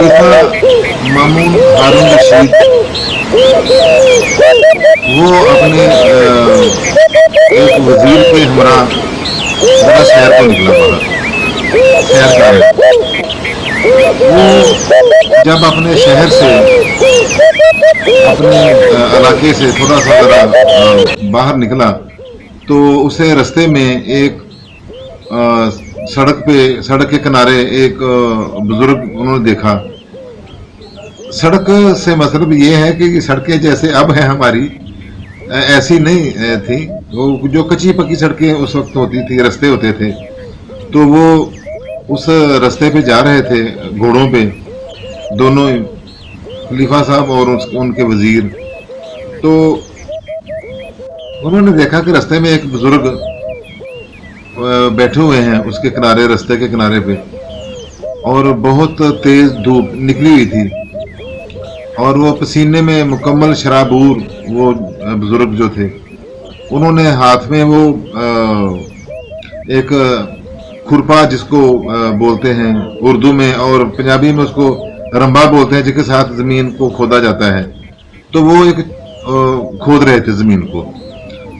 खलीफा मामून हारून रशीद वो अपने एक वजीर के हमरा जरा शहर को निकला, बाहर शहर का है। वो जब अपने शहर से अपने इलाके से थोड़ा सा जरा बाहर निकला तो उसे रास्ते में एक सड़क के किनारे एक बुजुर्ग उन्होंने देखा। सड़क से मतलब ये है कि सड़कें जैसे अब है हमारी ऐसी नहीं थी, वो जो कच्ची पक्की सड़कें उस वक्त होती थी, रास्ते होते थे, तो वो उस रास्ते पे जा रहे थे घोड़ों पे, दोनों खलीफा साहब और उनके वजीर। तो उन्होंने देखा कि रास्ते में एक बुजुर्ग बैठे हुए हैं उसके किनारे, रास्ते के किनारे पे, और बहुत तेज धूप निकली हुई थी और वो पसीने में मुकम्मल शराबूर वो बुजुर्ग जो थे, उन्होंने हाथ में वो एक खुरपा जिसको बोलते हैं उर्दू में, और पंजाबी में उसको रंबा बोलते हैं, जिसके साथ जमीन को खोदा जाता है। तो वो एक खोद रहे थे जमीन को,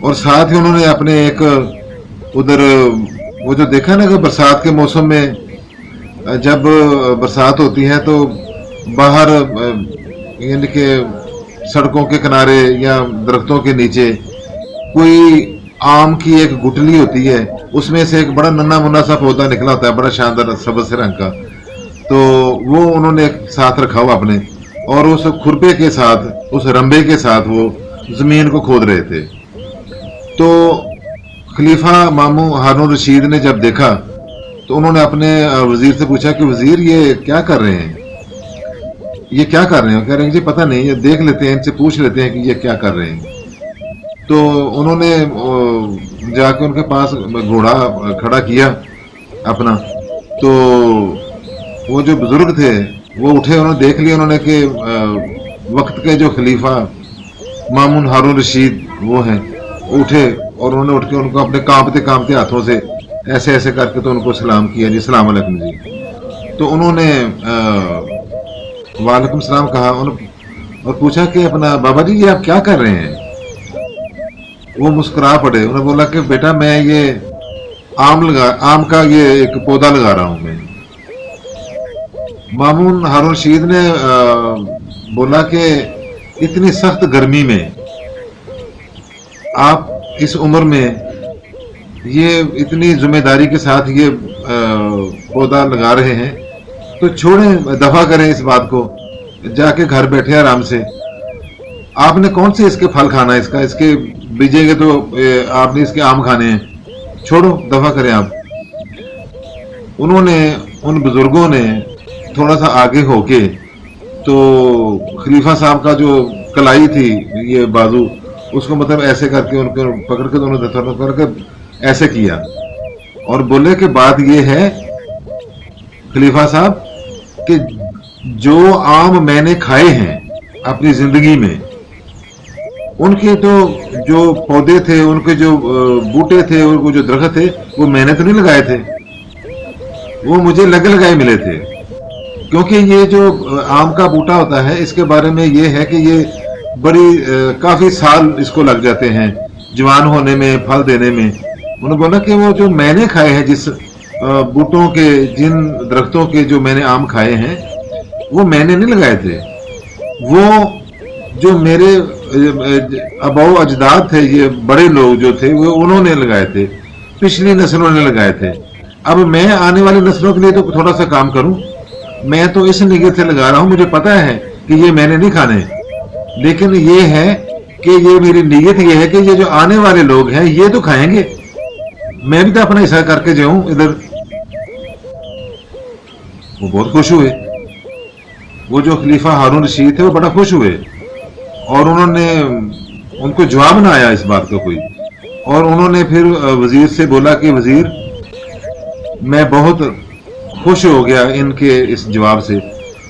और साथ ही उन्होंने अपने एक उधर वो जो देखा ना कि बरसात के मौसम में जब बरसात होती है तो बाहर यानी कि सड़कों के किनारे या दरख्तों के नीचे कोई आम की एक गुठली होती है, उसमें से एक बड़ा नन्हा मुन्ना सा पौधा निकला होता है, बड़ा शानदार सब्ज रंग का। तो वो उन्होंने एक साथ रखा हुआ अपने, और उस खुरपे के साथ, उस रंबे के साथ वो जमीन को खोद रहे थे। तो खलीफा मामू हारून रशीद ने जब देखा तो उन्होंने अपने वजीर से पूछा कि वजीर ये क्या कर रहे हैं, ये क्या कर रहे हैं? कह रहे हैं जी पता नहीं, ये देख लेते हैं, इनसे पूछ लेते हैं कि ये क्या कर रहे हैं। तो उन्होंने जाके उनके पास घोड़ा खड़ा किया अपना, तो वो जो बुजुर्ग थे वो उठे, उन्होंने देख लिया उन्होंने कि वक्त के जो खलीफा मामून हारून रशीद वो हैं, उठे और उन्होंने उठ के उनको अपने कांपते कांपते हाथों से ऐसे ऐसे करके तो उनको सलाम किया, जी सलाम अलैकुम जी। तो उन्होंने वालेकुम सलाम कहा और पूछा कि अपना बाबा जी ये आप क्या कर रहे हैं? वो मुस्कुरा पड़े, उन्होंने बोला कि बेटा मैं ये आम का ये एक पौधा लगा रहा हूं मैं। मामून हारून रशीद ने बोला कि इतनी सख्त गर्मी में आप इस उम्र में ये इतनी जिम्मेदारी के साथ ये पौधा लगा रहे हैं, तो छोड़ें, दफा करें इस बात को, जाके घर बैठे आराम से। आपने कौन से इसके फल खाना है, इसके बीजेंगे तो आपने इसके आम खाने हैं, छोड़ो, दफा करें आप। उन्होंने, उन बुजुर्गों ने थोड़ा सा आगे होके तो खलीफा साहब का जो कलाई थी, ये बाजू, उसको मतलब ऐसे करके उनको पकड़ के दोनों दफा करके ऐसे किया और बोले कि बात ये है खलीफा साहब कि जो आम मैंने खाए हैं अपनी जिंदगी में, उनके तो जो पौधे थे, उनके जो बूटे थे, उनको जो दरख्त थे, वो मैंने तो नहीं लगाए थे, वो मुझे लगे लगाए मिले थे। क्योंकि ये जो आम का बूटा होता है, इसके बारे में ये है कि ये बड़ी काफी साल इसको लग जाते हैं जवान होने में, फल देने में। उन्होंने बोला कि वो जो मैंने खाए हैं, जिस बूटों के, जिन दरख्तों के जो मैंने आम खाए हैं, वो मैंने नहीं लगाए थे, वो जो मेरे अबाऊ अजदाद थे, ये बड़े लोग जो थे, वो उन्होंने लगाए थे, पिछली नस्लों ने लगाए थे। अब मैं आने वाली नस्लों के लिए तो थोड़ा सा काम करूं, मैं तो इस नियत से लगा रहा हूं, मुझे पता है कि ये मैंने नहीं खाने, लेकिन ये है कि ये मेरी नीयत ये है कि ये जो आने वाले लोग हैं ये तो खाएंगे, मैं भी तो अपना हिस्सा करके जाऊं इधर। वो बहुत खुश हुए, वो जो खलीफा हारून रशीद थे वो बड़ा खुश हुए, और उन्होंने उनको जवाब ना आया इस बात का कोई, और उन्होंने फिर वजीर से बोला कि वजीर मैं बहुत खुश हो गया इनके इस जवाब से,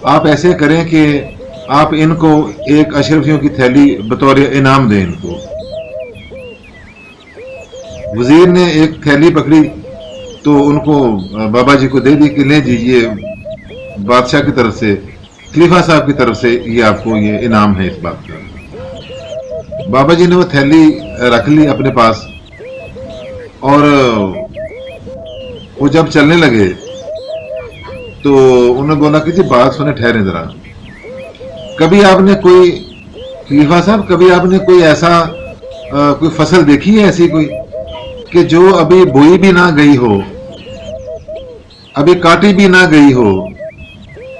आप ऐसे करें कि आप इनको एक अशरफियों की थैली बतौर इनाम दें इनको। वजीर ने एक थैली पकड़ी तो उनको बाबा जी को दे दी कि ले जी, ये बादशाह की तरफ से खलीफा साहब की तरफ से ये आपको ये इनाम है इस बात का। बाबा जी ने वो थैली रख ली अपने पास, और वो जब चलने लगे तो उन्होंने बोला कि जी बात सुने, ठहरे जरा। कभी आपने कोई, खलीफा साहब, कभी आपने कोई ऐसा कोई फसल देखी है ऐसी कोई, कि जो अभी बोई भी ना गई हो, अभी काटी भी ना गई हो,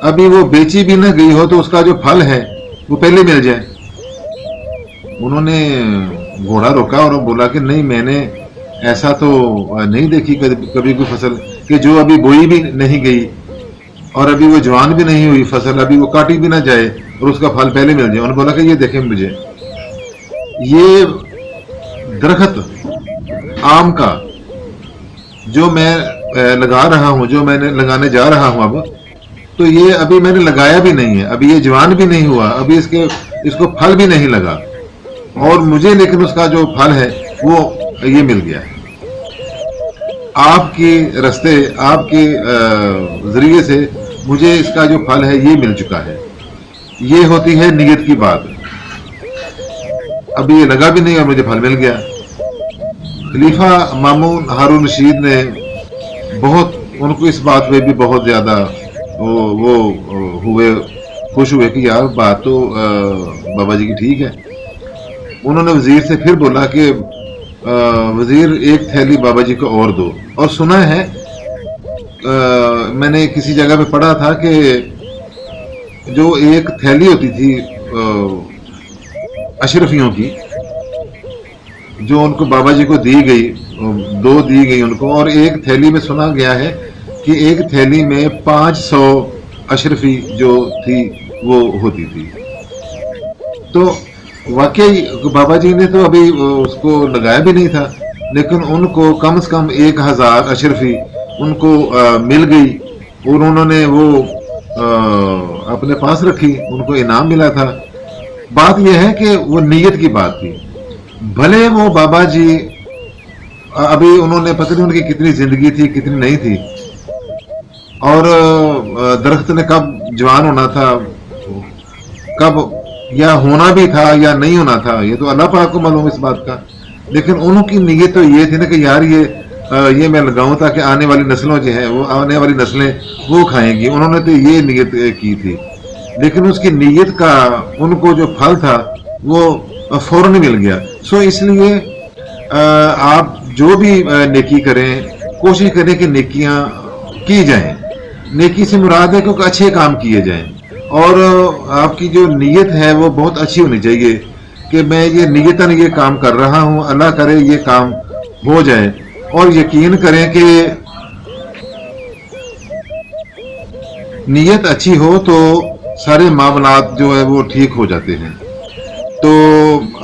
अभी वो बेची भी ना गई हो, तो उसका जो फल है वो पहले मिल जाए? उन्होंने घोड़ा रोका और बोला कि नहीं, मैंने ऐसा तो नहीं देखी कभी कोई फसल कि जो अभी बोई भी नहीं गई और अभी वो जवान भी नहीं हुई फसल, अभी वो काटी भी ना जाए और उसका फल पहले मिल जाए। उन्होंने बोला कि ये देखें, मुझे ये दरख्त आम का जो मैं लगा रहा हूं, जो मैंने लगाने जा रहा हूं अब, तो ये अभी मैंने लगाया भी नहीं है, अभी ये जवान भी नहीं हुआ, अभी इसको फल भी नहीं लगा, और मुझे लेकिन उसका जो फल है वो ये मिल गया है। आपके रास्ते, आपके जरिए से मुझे इसका जो फल है ये मिल चुका है। ये होती है नियत की बात। अभी ये लगा भी नहीं और मुझे फल मिल गया। खलीफा मामून हारून रशीद ने बहुत, उनको इस बात पे भी बहुत ज्यादा वो हुए, खुश हुए कि यार बात तो बाबा जी की ठीक है। उन्होंने वजीर से फिर बोला कि वजीर, एक थैली बाबा जी को और दो। और सुना है, मैंने किसी जगह पे पढ़ा था कि जो एक थैली होती थी अशरफियों की, जो उनको बाबा जी को दी गई, दो दी गई उनको, और एक थैली में सुना गया है कि एक थैली में 500 अशरफी जो थी वो होती थी। तो वाकई बाबा जी ने तो अभी उसको लगाया भी नहीं था, लेकिन उनको कम से कम 1000 अशरफी उनको मिल गई, और उन्होंने वो अपने पास रखी, उनको इनाम मिला था। बात यह है कि वो नीयत की बात थी। भले वो बाबा जी अभी, उन्होंने पता नहीं उनकी कितनी जिंदगी थी कितनी नहीं थी, और दरख्त ने कब जवान होना था, कब या होना भी था या नहीं होना था, ये तो अल्लाह पाक को मालूम इस बात का। लेकिन उनकी नीयत तो ये थी ना कि यार ये मैं लगाऊं ताकि आने वाली नस्लों जो है, वो आने वाली नस्लें वो खाएंगी। उन्होंने तो ये नीयत की थी, लेकिन उसकी नीयत का उनको जो फल था वो फौरन मिल गया। सो इसलिए आप जो भी नेकी करें, कोशिश करें कि नेकियां की जाएं। नेकी से मुराद है क्योंकि अच्छे काम किए जाएं, और आपकी जो नीयत है वो बहुत अच्छी होनी चाहिए कि मैं ये नीयतन ये काम कर रहा हूं, अल्लाह करे ये काम हो जाए। और यकीन करें कि नीयत अच्छी हो तो सारे मामलात जो है वो ठीक हो जाते हैं। तो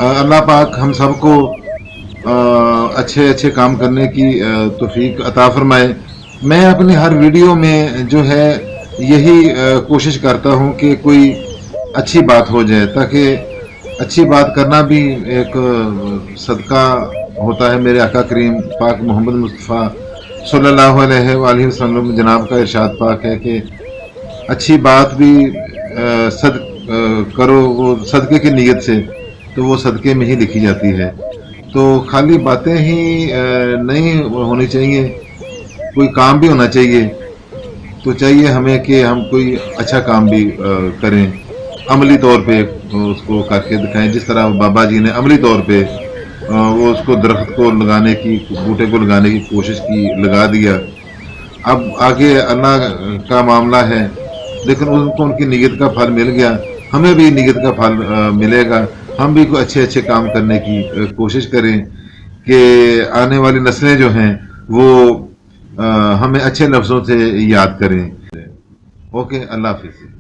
अल्लाह पाक हम सबको अच्छे अच्छे काम करने की तौफीक अता फरमाए। मैं अपनी हर वीडियो में जो है यही कोशिश करता हूं कि कोई अच्छी बात हो जाए, ताकि अच्छी बात करना भी एक सदका होता है। मेरे आका करीम पाक मोहम्मद मुस्तफ़ा सल्लल्लाहु अलैहि वसल्लम जनाब का इरशाद पाक है कि अच्छी बात भी करो वो सदके की नीयत से, तो वो सदके में ही लिखी जाती है। तो खाली बातें ही नहीं होनी चाहिए, कोई काम भी होना चाहिए। तो चाहिए हमें कि हम कोई अच्छा काम भी करें, अमली तौर पे उसको करके दिखाएं। जिस तरह बाबा जी ने अमली तौर पे वो उसको दरख्त को लगाने की, बूटे को लगाने की कोशिश की, लगा दिया। अब आगे अल्लाह का मामला है, लेकिन उनको उनकी नीयत का फल मिल गया, हमें भी नीयत का फल मिलेगा। हम भी कोई अच्छे अच्छे काम करने की कोशिश करें कि आने वाली नस्लें जो हैं वो हमें अच्छे लफ्ज़ों से याद करें। ओके, अल्लाह हाफिज़।